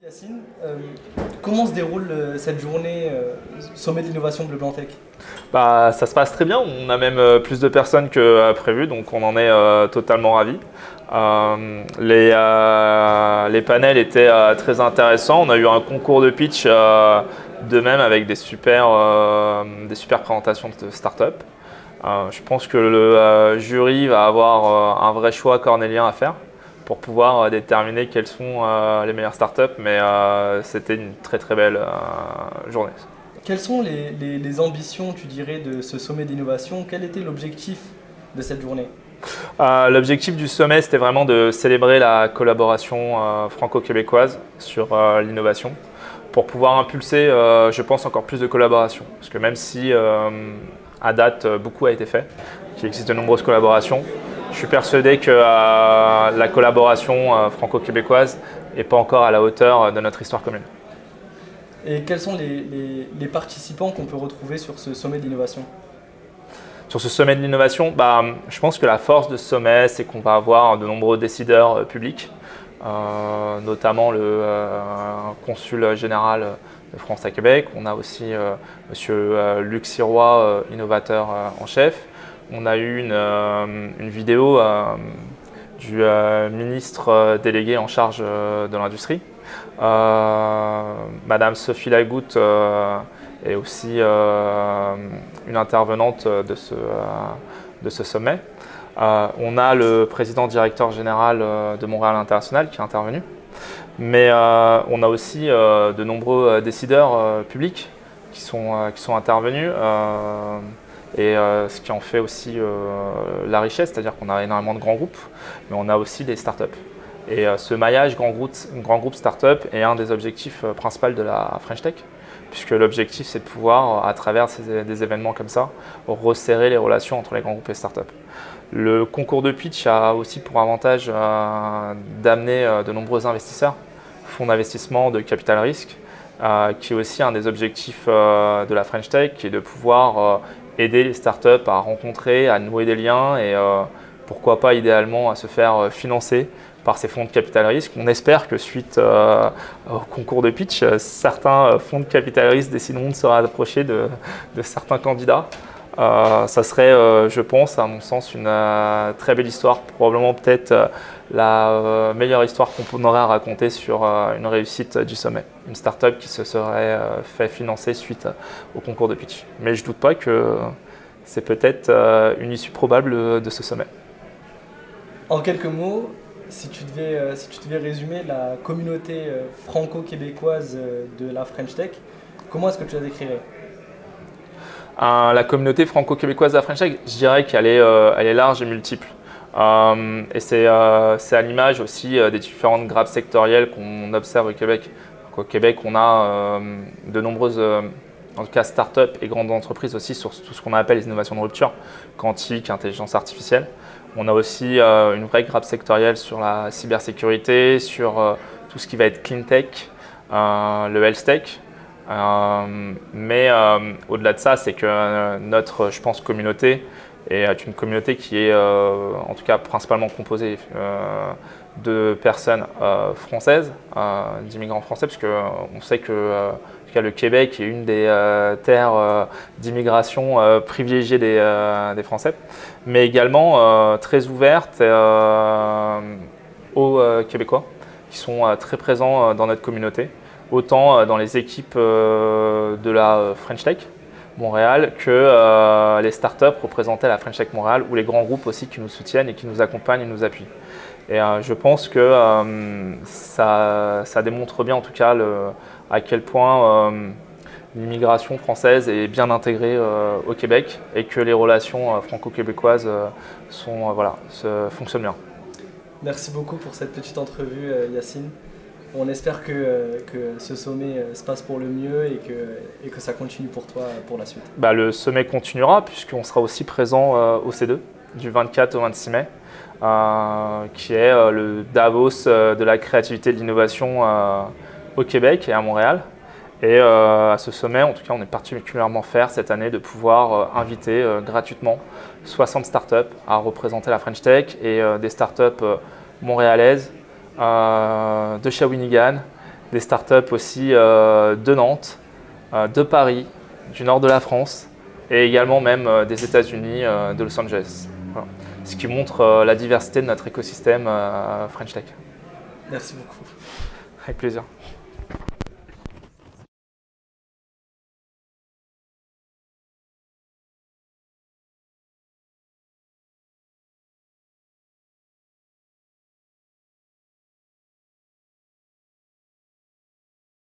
Yacine, comment se déroule cette journée Sommet de l'innovation Bleu-Blanc-Tech? Ça se passe très bien, on a même plus de personnes que prévu, donc on en est totalement ravis. Les panels étaient très intéressants, on a eu un concours de pitch de même avec des super présentations de start-up. Je pense que le jury va avoir un vrai choix cornélien à faire pour pouvoir déterminer quelles sont les meilleures startups, mais c'était une très très belle journée. Quelles sont les ambitions, tu dirais, de ce sommet d'innovation? Quel était l'objectif de cette journée? L'objectif du sommet, c'était vraiment de célébrer la collaboration franco-québécoise sur l'innovation pour pouvoir impulser, je pense, encore plus de collaboration. Parce que même si à date, beaucoup a été fait, qu'il existe de nombreuses collaborations, je suis persuadé que la collaboration franco-québécoise n'est pas encore à la hauteur de notre histoire commune. Et quels sont les participants qu'on peut retrouver sur ce sommet d'innovation? Sur ce sommet de l'innovation, je pense que la force de ce sommet, c'est qu'on va avoir de nombreux décideurs publics, notamment le consul général de France à Québec. On a aussi M. Luc Sirois, innovateur en chef. On a eu une vidéo du ministre délégué en charge de l'industrie. Madame Sophie Lagoutte est aussi une intervenante de ce sommet. On a le président directeur général de Montréal International qui est intervenu. Mais on a aussi de nombreux décideurs publics qui sont intervenus. Ce qui en fait aussi la richesse, c'est-à-dire qu'on a énormément de grands groupes, mais on a aussi des startups. Et ce maillage grand groupe startup est un des objectifs principaux de la French Tech, puisque l'objectif c'est de pouvoir, à travers des événements comme ça, resserrer les relations entre les grands groupes et startups. Le concours de pitch a aussi pour avantage d'amener de nombreux investisseurs, fonds d'investissement de capital risque, qui est aussi un des objectifs de la French Tech, qui est de pouvoir aider les startups à rencontrer, à nouer des liens et pourquoi pas idéalement à se faire financer par ces fonds de capital risque. On espère que suite au concours de pitch, certains fonds de capital risque décideront de se rapprocher de certains candidats. Ça serait, je pense, à mon sens, une très belle histoire, probablement peut-être la meilleure histoire qu'on aurait à raconter sur une réussite du sommet. Une start-up qui se serait fait financer suite au concours de pitch. Mais je ne doute pas que c'est peut-être une issue probable de ce sommet. En quelques mots, si tu devais résumer la communauté franco-québécoise de la French Tech, comment est-ce que tu la décrirais? La communauté franco-québécoise de la French Tech, je dirais qu'elle est large et multiple. Et c'est à l'image aussi des différentes grappes sectorielles qu'on observe au Québec. Donc, au Québec, on a de nombreuses, en tout cas, start-up et grandes entreprises aussi sur tout ce qu'on appelle les innovations de rupture, quantique, intelligence artificielle. On a aussi une vraie grappe sectorielle sur la cybersécurité, sur tout ce qui va être clean tech, le health tech. Mais au-delà de ça, c'est que notre, je pense, communauté est une communauté qui est en tout cas principalement composée de personnes françaises, d'immigrants français, parce qu'on sait que en tout cas, le Québec est une des terres d'immigration privilégiées des Français, mais également très ouverte aux Québécois qui sont très présents dans notre communauté, autant dans les équipes de la French Tech Montréal que les startups représentées à la French Tech Montréal ou les grands groupes aussi qui nous soutiennent et qui nous accompagnent et nous appuient. Et je pense que ça démontre bien en tout cas à quel point l'immigration française est bien intégrée au Québec et que les relations franco-québécoises fonctionnent bien. Merci beaucoup pour cette petite entrevue, Yacine. On espère que ce sommet se passe pour le mieux et que ça continue pour toi pour la suite. Le sommet continuera puisqu'on sera aussi présent au C2 du 24 au 26 mai, qui est le Davos de la créativité et de l'innovation au Québec et à Montréal. Et à ce sommet, en tout cas, on est particulièrement fiers cette année de pouvoir inviter gratuitement 60 startups à représenter la French Tech et des startups montréalaises, de Shawinigan des startups aussi de Nantes, de Paris, du nord de la France et également même des États-Unis, de Los Angeles. Voilà. Ce qui montre la diversité de notre écosystème French Tech. Merci beaucoup. Avec plaisir.